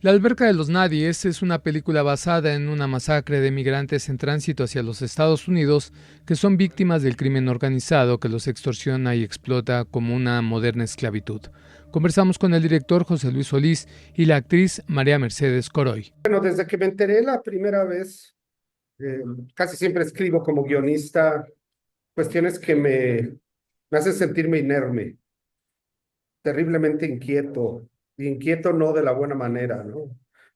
La alberca de los nadies es una película basada en una masacre de migrantes en tránsito hacia los Estados Unidos que son víctimas del crimen organizado que los extorsiona y explota como una moderna esclavitud. Conversamos con el director José Luis Solís y la actriz María Mercedes Coroy. Bueno, desde que me enteré la primera vez, eh, casi siempre escribo como guionista cuestiones que me hacen sentirme inerme, terriblemente inquieto, y inquieto no de la buena manera, ¿no?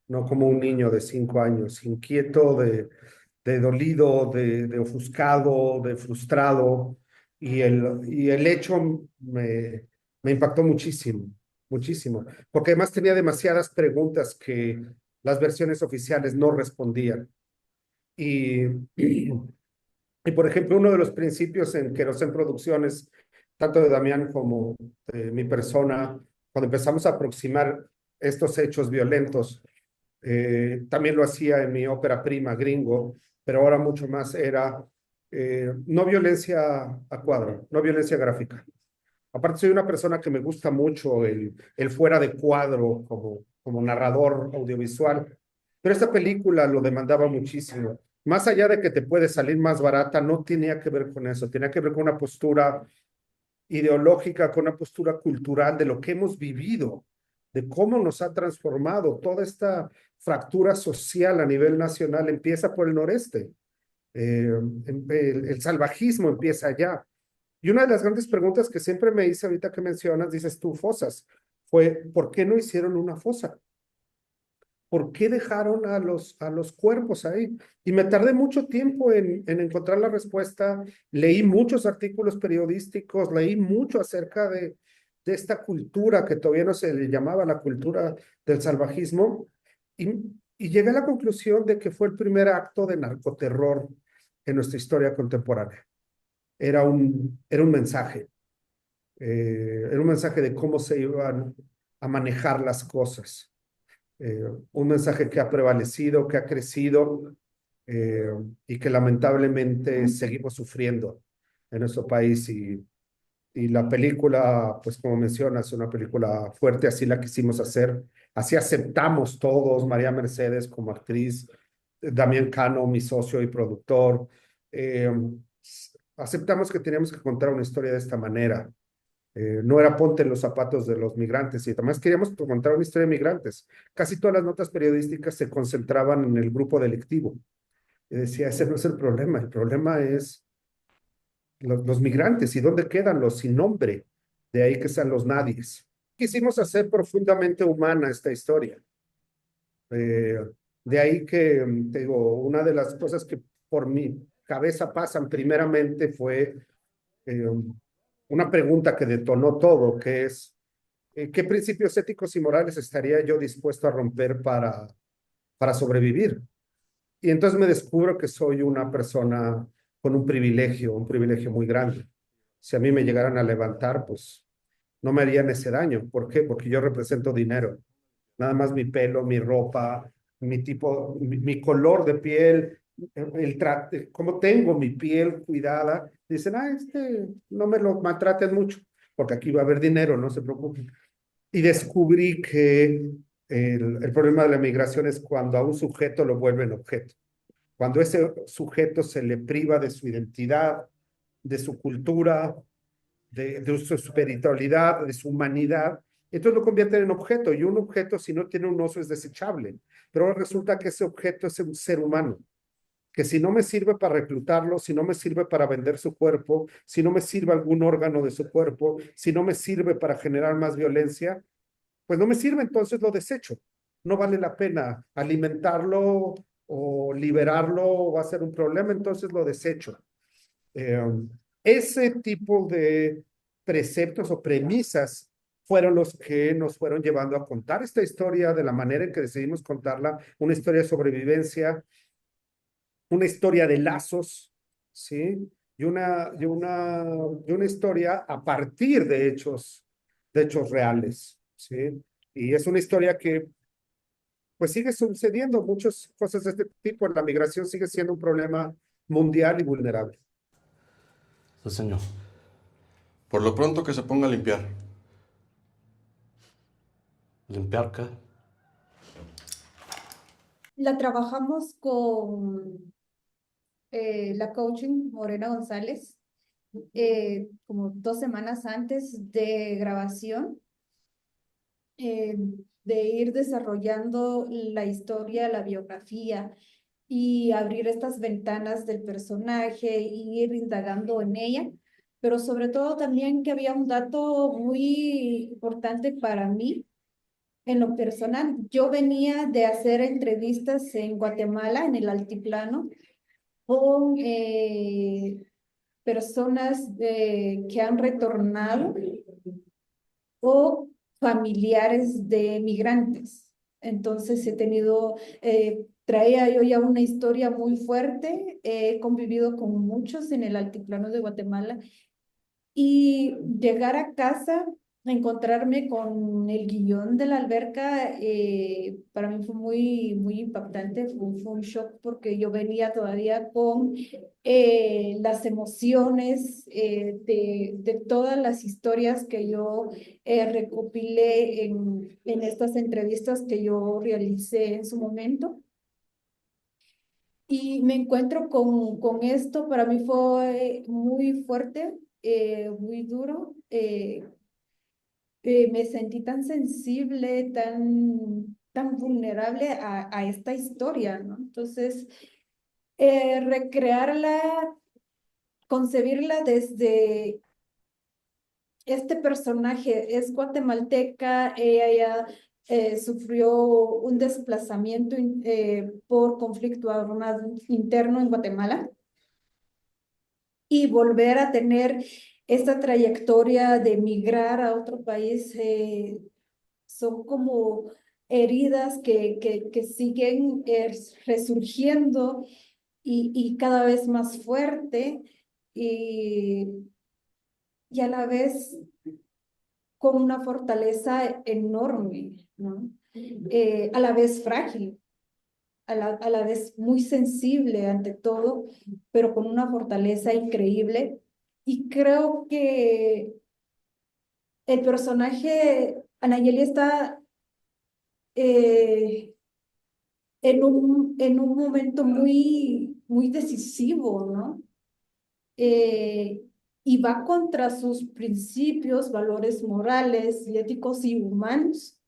No como un niño de 5 años, inquieto de dolido, de ofuscado, de frustrado, y el hecho me impactó muchísimo, muchísimo, porque además tenía demasiadas preguntas que las versiones oficiales no respondían. Y, y, y, por ejemplo, uno de los principios en Querosén Producciones, tanto de Damián como de mi persona, cuando empezamos a aproximar estos hechos violentos, también lo hacía en mi ópera prima, Gringo, pero ahora mucho más era no violencia a cuadro, no violencia gráfica. Aparte, soy una persona que me gusta mucho el fuera de cuadro como narrador audiovisual, pero esta película lo demandaba muchísimo. Más allá de que te puede salir más barata, no tenía que ver con eso, tenía que ver con una postura ideológica, con una postura cultural de lo que hemos vivido, de cómo nos ha transformado toda esta fractura social a nivel nacional. Empieza por el noreste, eh, el salvajismo empieza allá. Y una de las grandes preguntas que siempre me hice ahorita que mencionas, dices tú, fosas, fue, ¿por qué no hicieron una fosa? ¿Por qué dejaron a los cuerpos ahí? Y me tardé mucho tiempo en encontrar la respuesta. Leí muchos artículos periodísticos, leí mucho acerca de esta cultura que todavía no se le llamaba la cultura del salvajismo, y, y llegué a la conclusión de que fue el primer acto de narcoterror en nuestra historia contemporánea. Era un mensaje, era un mensaje de cómo se iban a manejar las cosas, un mensaje que ha prevalecido, que ha crecido, eh, y que lamentablemente seguimos sufriendo en nuestro país. Y la película, pues como mencionas, es una película fuerte, así la quisimos hacer, así aceptamos todos, María Mercedes como actriz, Damián Cano, mi socio y productor, eh, aceptamos que teníamos que contar una historia de esta manera. No era ponte en los zapatos de los migrantes, y además queríamos contar una historia de migrantes. Casi todas las notas periodísticas se concentraban en el grupo delictivo. Y decía, ese no es el problema es los migrantes y dónde quedan los sin nombre, de ahí que sean los nadies. Quisimos hacer profundamente humana esta historia. Eh, de ahí que, te digo, una de las cosas que por mi cabeza pasan primeramente fue eh, una pregunta que detonó todo, que es, ¿qué principios éticos y morales estaría yo dispuesto a romper para sobrevivir? Y entonces me descubro que soy una persona con un privilegio muy grande. Si a mí me llegaran a levantar, pues no me harían ese daño. ¿Por qué? Porque yo represento dinero. Nada más mi pelo, mi ropa, mi tipo, mi color de piel, cómo tengo mi piel cuidada. Dicen, no me lo maltraten mucho, porque aquí va a haber dinero, no se preocupen. Y descubrí que el problema de la migración es cuando a un sujeto lo vuelven objeto. Cuando ese sujeto se le priva de su identidad, de su cultura, de su espiritualidad, de su humanidad, entonces lo convierten en objeto. Y un objeto, si no tiene un oso, es desechable. Pero ahora resulta que ese objeto es un ser humano, que si no me sirve para reclutarlo, si no me sirve para vender su cuerpo, si no me sirve algún órgano de su cuerpo, si no me sirve para generar más violencia, pues no me sirve, entonces lo desecho. No vale la pena alimentarlo o liberarlo, va a ser un problema, entonces lo desecho. Eh, ese tipo de preceptos o premisas fueron los que nos fueron llevando a contar esta historia de la manera en que decidimos contarla, una historia de sobrevivencia, una historia de lazos, ¿sí? Y una historia a partir de hechos reales, ¿sí? Y es una historia que pues sigue sucediendo muchas cosas de este tipo. La migración sigue siendo un problema mundial y vulnerable. Sí, señor. Por lo pronto que se ponga a limpiar. ¿Limpiar qué? La trabajamos con la coaching Morena González, como 2 semanas antes de grabación, eh, de ir desarrollando la historia, la biografía y abrir estas ventanas del personaje y ir indagando en ella, pero sobre todo también que había un dato muy importante para mí en lo personal. Yo venía de hacer entrevistas en Guatemala, en el altiplano, con personas que han retornado o familiares de migrantes. Entonces he tenido, traía yo ya una historia muy fuerte, he convivido con muchos en el altiplano de Guatemala y llegar a casa, encontrarme con el guión de la alberca, para mí fue muy impactante, fue un shock porque yo venía todavía con las emociones de todas las historias que yo recopilé en estas entrevistas que yo realicé en su momento. Y me encuentro con esto, para mí fue muy fuerte, muy duro. Me sentí tan sensible, tan vulnerable a esta historia, ¿no? Entonces, recrearla, concebirla desde este personaje es guatemalteca, ella ya sufrió un desplazamiento por conflicto armado interno en Guatemala y volver a tener esta trayectoria de migrar a otro país, son como heridas que siguen resurgiendo y cada vez más fuerte y, y a la vez con una fortaleza enorme, ¿no? A la vez frágil, a la vez muy sensible ante todo, pero con una fortaleza increíble. Y creo que el personaje Anayeli está eh, en un momento muy decisivo, ¿no? Eh, y va contra sus principios, valores morales y éticos y humanos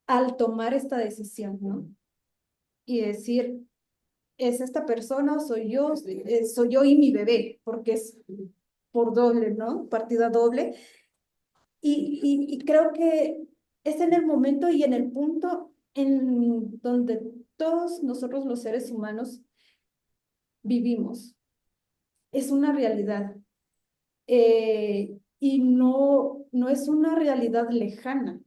al tomar esta decisión, ¿no? Y decir, ¿es esta persona o soy yo y mi bebé? Porque es por doble, ¿no? Partida doble. Y creo que es en el momento y en el punto en donde todos nosotros los seres humanos vivimos. Es una realidad. Y no es una realidad lejana,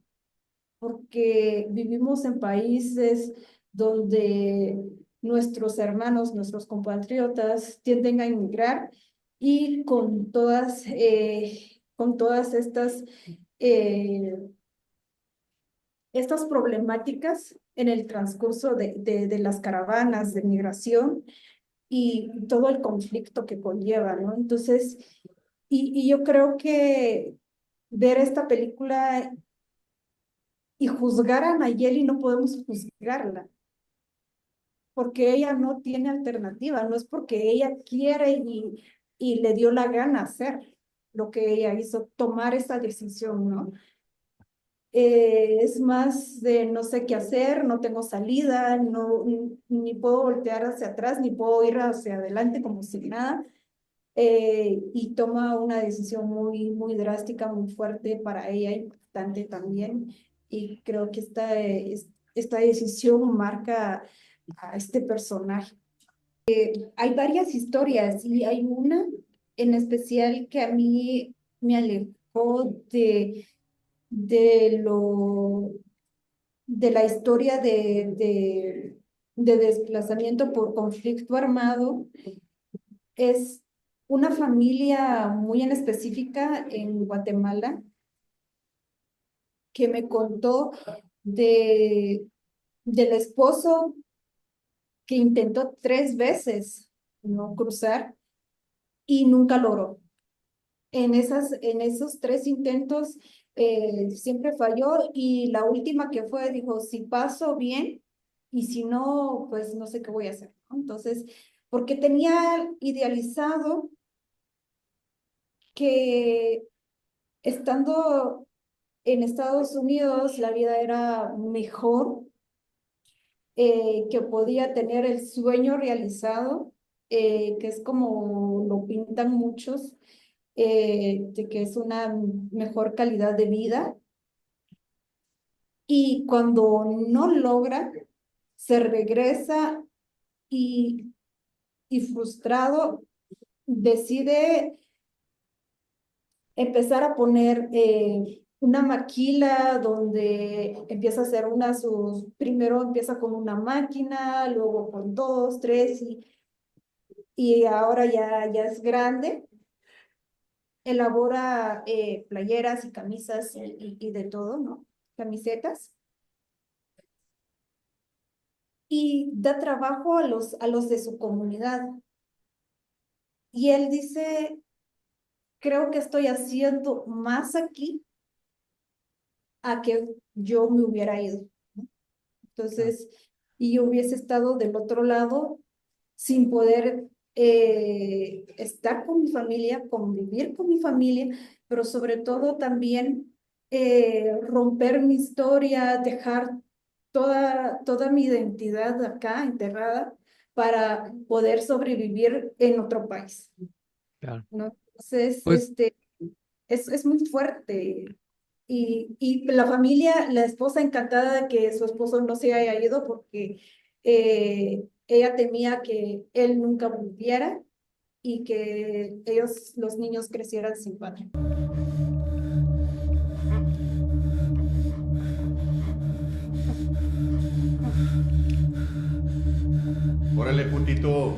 porque vivimos en países donde nuestros hermanos, nuestros compatriotas tienden a emigrar y con todas eh, estas problemáticas en el transcurso de las caravanas de migración y todo el conflicto que conlleva, ¿no? Entonces, y yo creo que ver esta película y juzgar a Nayeli, no podemos juzgarla, porque ella no tiene alternativa, no es porque ella quiere y le dio la gana hacer lo que ella hizo, tomar esa decisión, ¿no? Es más de no sé qué hacer, no tengo salida, ni puedo voltear hacia atrás, ni puedo ir hacia adelante como si nada. Y toma una decisión muy drástica, muy fuerte para ella, importante también. Y creo que esta decisión marca a este personaje. Hay varias historias y hay una en especial que a mí me alejó de lo, de la historia de desplazamiento por conflicto armado. Es una familia muy en específica en Guatemala que me contó de, del esposo que intentó 3 veces no cruzar y nunca logró. En esos 3 intentos, siempre falló y la última que fue dijo, si paso bien y si no, pues no sé qué voy a hacer, ¿no? Entonces, porque tenía idealizado que estando en Estados Unidos la vida era mejor, que podía tener el sueño realizado, que es como lo pintan muchos, de que es una mejor calidad de vida. Y cuando no logra, se regresa y, y frustrado decide empezar a poner una maquila donde empieza a hacer primero empieza con una máquina, luego con dos, tres, y ahora ya es grande. Elabora playeras y camisas y de todo, ¿no? Camisetas. Y da trabajo a los de su comunidad. Y él dice, creo que estoy haciendo más aquí a que yo me hubiera ido, ¿no? Entonces, y yo hubiese estado del otro lado sin poder estar con mi familia, convivir con mi familia, pero sobre todo también romper mi historia, dejar toda mi identidad acá enterrada para poder sobrevivir en otro país, Claro. ¿no? Entonces, Pues es muy fuerte. Y la familia, la esposa encantada de que su esposo no se haya ido porque ella temía que él nunca volviera y que los niños crecieran sin padre. Órale, putito.